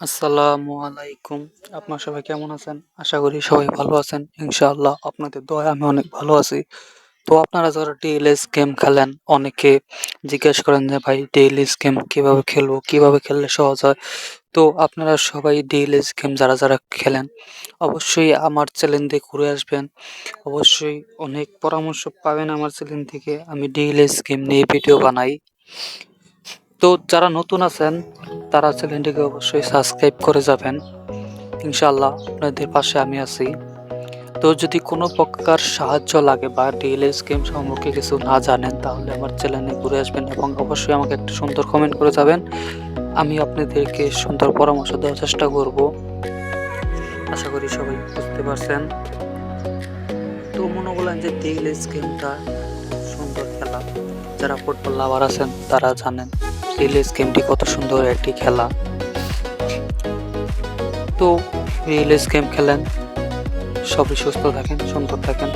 আসসালামু আলাইকুম। আপনার সবাই কেমন আছেন? আশা করি সবাই ভালো আছেন। ইনশাআল্লাহ আপনাদের দয়ায় আমি অনেক ভালো আছি। তো আপনারা যারা ডিএলএস গেম খেলেন, অনেকে জিজ্ঞেস করেন যে ভাই ডিএলএস গেম কিভাবে খেলবো? কিভাবে খেললে সহজ হয়? তো আপনারা সবাই ডিএলএস গেম যারা খেলেন, অবশ্যই আমার চ্যানেল দিয়ে ঘুরে আসবেন। অবশ্যই অনেক পরামর্শ পাবেন আমার চ্যানেল থেকে। আমি ডিএলএস গেম নিয়ে ভিডিও বানাই। তো যারা নতুন আছেন তারা চ্যানেলটিকে অবশ্যই সাবস্ক্রাইব করে যাবেন। ইনশাআল্লাহ আপনাদের পাশে আমি আছি। তো যদি কোনো প্রকার সাহায্য লাগে বা ডিএলএস গেম সম্পর্কে কিছু না জানেন তাহলে আমার চ্যানেলে ঘুরে আসবেন এবং অবশ্যই আমাকে একটা সুন্দর কমেন্ট করে যাবেন। আমি আপনাদেরকে সুন্দর পরামর্শ দেওয়ার চেষ্টা করব। আশা করি সবাই বুঝতে পারছেন। তো মনে করলেন যে ডিএলএস গেমটা সুন্দর খেলা। যারা ফুটবল লাভার আছেন তারা জানেন ডিএলএস গেমটি কত সুন্দর একটি খেলা। তো ডিএলএস গেম খেলেন, সবাই সুস্থ থাকেন, সুন্দর থাকেন।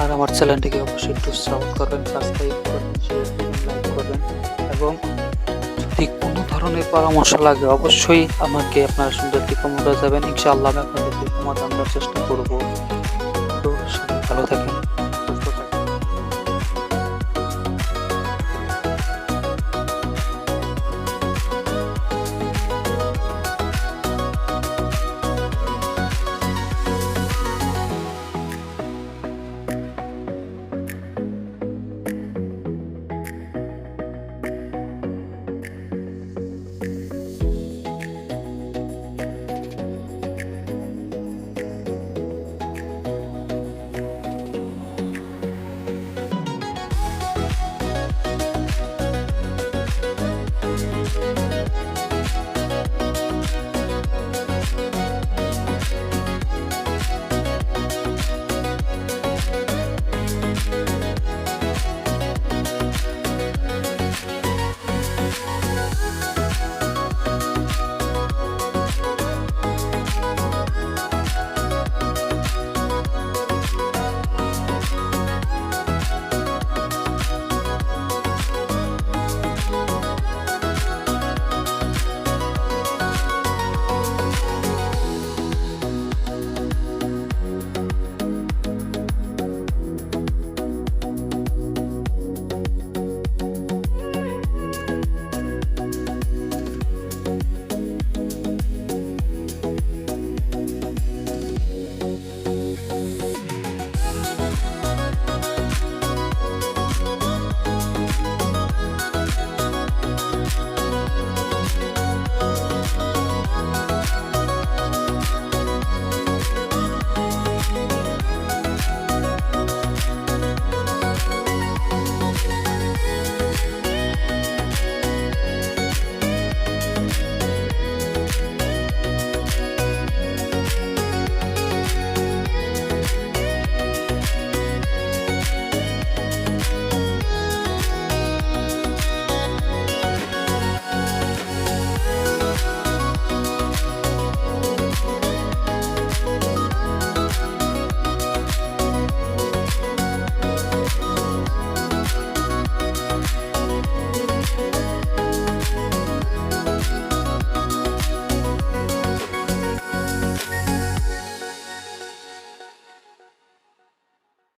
আর আমার চ্যানেলটিকে অবশ্যই একটু সাপোর্ট করবেন, সাবস্ক্রাইব করবেন, শেয়ার করবেন, লাইক করবেন এবং যদি কোনো ধরনের পরামর্শ লাগে অবশ্যই আমাকে আপনারা সুন্দর একটি কমেন্ট করে যাবেন। ইনশাআল্লাহ আমি আপনাদেরকে সমাধান দেওয়ার চেষ্টা করব। তো সবাই ভালো থাকেন।